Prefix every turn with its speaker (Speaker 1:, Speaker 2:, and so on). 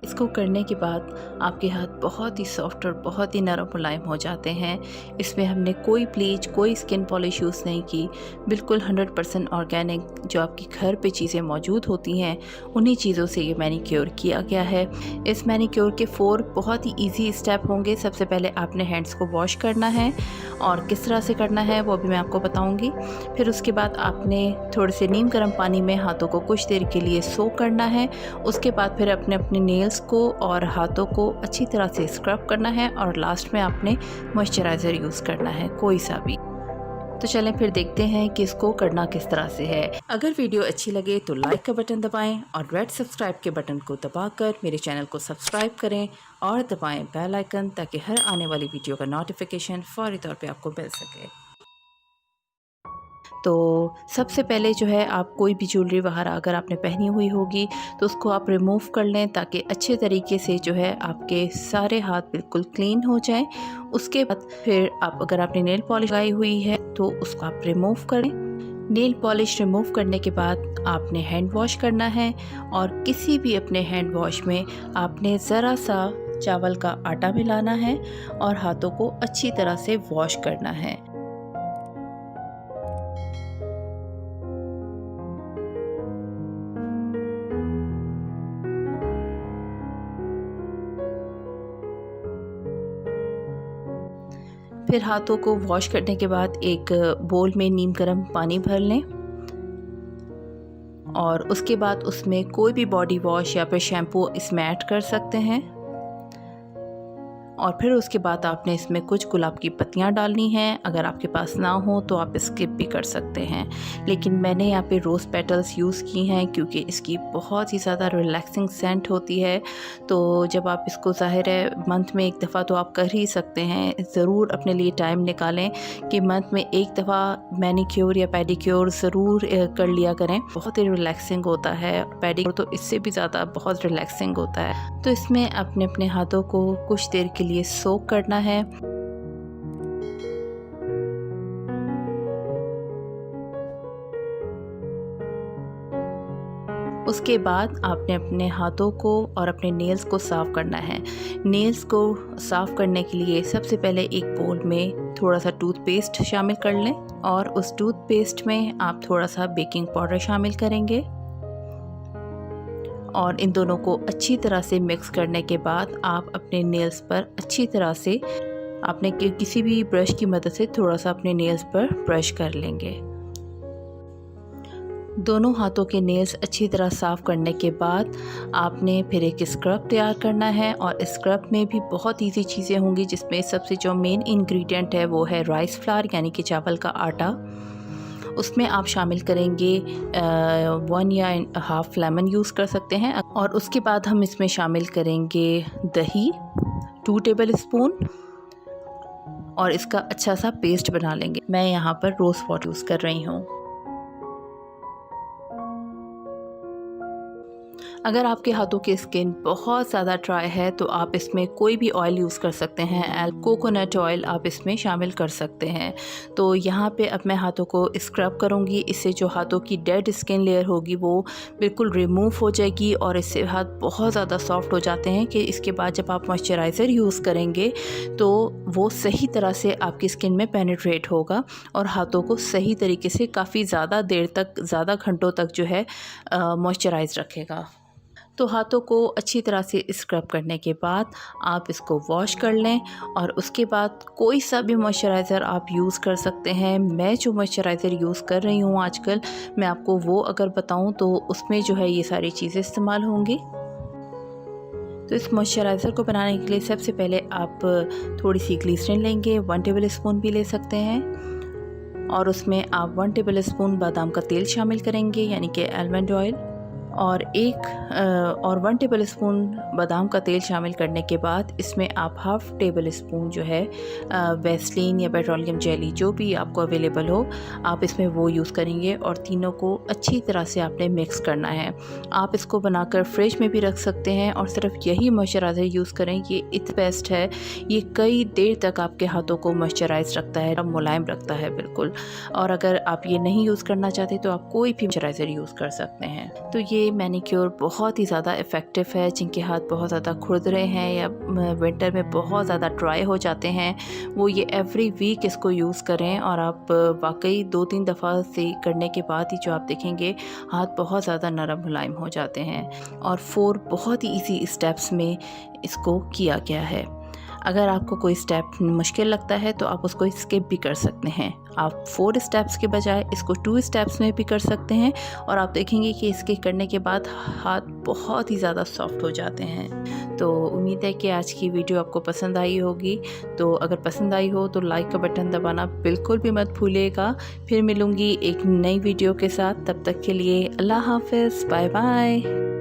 Speaker 1: इसको करने के बाद आपके हाथ बहुत ही सॉफ्ट और बहुत ही नरम मुलायम हो जाते हैं। इसमें हमने कोई ब्लीच, कोई स्किन पॉलिश यूज़ नहीं की। बिल्कुल 100% ऑर्गेनिक जो आपके घर पे चीज़ें मौजूद होती हैं उन्हीं चीज़ों से ये मैनीक्योर किया गया है। इस मैनीक्योर के 4 बहुत ही ईजी स्टेप होंगे। सबसे पहले आपने हैंड्स को वॉश करना है और किस तरह से करना है वो भी मैं आपको बताऊँगी। फिर उसके बाद आपने थोड़े से नीम गर्म पानी में हाथों को कुछ देर के लिए सोक करना है। उसके बाद फिर अपने नेल्स को और हाथों को अच्छी तरह से स्क्रब करना है और लास्ट में आपने मॉइस्चराइज़र यूज़ करना है, कोई सा भी। तो चलें फिर देखते हैं कि इसको करना किस तरह से है। अगर वीडियो अच्छी लगे तो लाइक का बटन दबाएं और रेड सब्सक्राइब के बटन को दबाकर मेरे चैनल को सब्सक्राइब करें और दबाएं बेल आइकन ताकि हर आने वाली वीडियो का नोटिफिकेशन फौरी तौर पे आपको मिल सके। तो सबसे पहले जो है आप कोई भी ज्वेलरी बाहर अगर आपने पहनी हुई होगी तो उसको आप रिमूव कर लें ताकि अच्छे तरीके से जो है आपके सारे हाथ बिल्कुल क्लीन हो जाएं। उसके बाद फिर आप अगर आपने नेल पॉलिश लगाई हुई है तो उसको आप रिमूव करें। नेल पॉलिश रिमूव करने के बाद आपने हैंड वॉश करना है और किसी भी अपने हैंड वॉश में आपने ज़रा सा चावल का आटा मिलाना है और हाथों को अच्छी तरह से वॉश करना है। फिर हाथों को वॉश करने के बाद एक बोल में नीम गर्म पानी भर लें और उसके बाद उसमें कोई भी बॉडी वॉश या फिर शैम्पू इसमें ऐड कर सकते हैं और फिर उसके बाद आपने इसमें कुछ गुलाब की पत्तियां डालनी हैं। अगर आपके पास ना हो तो आप स्किप भी कर सकते हैं, लेकिन मैंने यहाँ पे रोज़ पेटल्स यूज़ की हैं क्योंकि इसकी बहुत ही ज़्यादा रिलैक्सिंग सेंट होती है। तो जब आप इसको ज़ाहिर है मंथ में एक दफ़ा तो आप कर ही सकते हैं, ज़रूर अपने लिए टाइम निकालें कि मंथ में एक दफ़ा मैनीक्योर या पेडिक्योर ज़रूर कर लिया करें। बहुत ही रिलैक्सिंग होता है, पेडिक्योर तो इससे भी ज़्यादा बहुत रिलैक्सिंग होता है। तो इसमें अपने हाथों को कुछ देर के लिए सोक करना है। उसके बाद आपने अपने हाथों को और अपने नेल्स को साफ़ करना है। नेल्स को साफ़ करने के लिए सबसे पहले एक बोल में थोड़ा सा टूथपेस्ट शामिल कर लें और उस टूथपेस्ट में आप थोड़ा सा बेकिंग पाउडर शामिल करेंगे और इन दोनों को अच्छी तरह से मिक्स करने के बाद आप अपने नेल्स पर अच्छी तरह से आपने किसी भी ब्रश की मदद से थोड़ा सा अपने नेल्स पर ब्रश कर लेंगे। दोनों हाथों के नेल्स अच्छी तरह साफ़ करने के बाद आपने फिर एक स्क्रब तैयार करना है और स्क्रब में भी बहुत इजी चीज़ें होंगी, जिसमें सबसे जो मेन इंग्रेडिएंट है वो है राइस फ्लावर यानी कि चावल का आटा। उसमें आप शामिल करेंगे 1 या हाफ़ लेमन यूज़ कर सकते हैं और उसके बाद हम इसमें शामिल करेंगे दही 2 टेबल स्पून और इसका अच्छा सा पेस्ट बना लेंगे। मैं यहाँ पर रोज़ वाटर यूज़ कर रही हूँ। अगर आपके हाथों की स्किन बहुत ज़्यादा ड्राई है तो आप इसमें कोई भी ऑयल यूज़ कर सकते हैं। कोकोनट ऑयल आप इसमें शामिल कर सकते हैं। तो यहाँ पे अब मैं हाथों को स्क्रब करूँगी। इससे जो हाथों की डेड स्किन लेयर होगी वो बिल्कुल रिमूव हो जाएगी और इससे हाथ बहुत ज़्यादा सॉफ्ट हो जाते हैं कि इसके बाद जब आप मॉइस्चराइज़र यूज़ करेंगे तो वो सही तरह से आपकी स्किन में पेनिट्रेट होगा और हाथों को सही तरीके से काफ़ी ज़्यादा देर तक, ज़्यादा घंटों तक जो है मॉइस्चराइज़ रखेगा। तो हाथों को अच्छी तरह से स्क्रब करने के बाद आप इसको वॉश कर लें और उसके बाद कोई सा भी मॉइस्चराइज़र आप यूज़ कर सकते हैं। मैं जो मॉइस्चराइज़र यूज़ कर रही हूँ आजकल, मैं आपको वो अगर बताऊँ तो उसमें जो है ये सारी चीज़ें इस्तेमाल होंगी। तो इस मॉइस्चराइज़र को बनाने के लिए सबसे पहले आप थोड़ी सी ग्लिसरीन लेंगे, 1 टेबल स्पून भी ले सकते हैं और उसमें आप 1 टेबल स्पून बादाम का तेल शामिल करेंगे यानी कि आलमंड ऑयल और 1 टेबल स्पून बादाम का तेल शामिल करने के बाद इसमें आप हाफ़ टेबल स्पून जो है वैसलीन या पेट्रोलियम जेली जो भी आपको अवेलेबल हो आप इसमें वो यूज़ करेंगे और तीनों को अच्छी तरह से आपने मिक्स करना है। आप इसको बनाकर फ्रिज में भी रख सकते हैं और सिर्फ यही मॉइस्चराइज़र यूज़ करें, ये इतना बेस्ट है। ये कई देर तक आपके हाथों को मॉइस्चराइज रखता है, मुलायम रखता है बिल्कुल। और अगर आप ये नहीं यूज़ करना चाहते तो आप कोई भी मॉइस्चराइज़र यूज़ कर सकते हैं। तो ये ये मैनिक्योर बहुत ही ज़्यादा इफ़ेक्टिव है। जिनके हाथ बहुत ज़्यादा खुरद रहे हैं या विंटर में बहुत ज़्यादा ड्राई हो जाते हैं, वो ये एवरी वीक इसको यूज़ करें और आप वाकई 2-3 दफ़ा से करने के बाद ही जो आप देखेंगे हाथ बहुत ज़्यादा नरम मुलायम हो जाते हैं। और 4 बहुत ही ईजी स्टेप्स में इसको किया गया है। अगर आपको कोई स्टेप मुश्किल लगता है तो आप उसको स्किप भी कर सकते हैं। आप 4 स्टेप्स के बजाय इसको 2 स्टेप्स में भी कर सकते हैं और आप देखेंगे कि इसके करने के बाद हाथ बहुत ही ज़्यादा सॉफ्ट हो जाते हैं। तो उम्मीद है कि आज की वीडियो आपको पसंद आई होगी। तो अगर पसंद आई हो तो लाइक का बटन दबाना बिल्कुल भी मत भूलिएगा। फिर मिलूँगी एक नई वीडियो के साथ, तब तक के लिए अल्लाह हाफ़िज़, बाय बाय।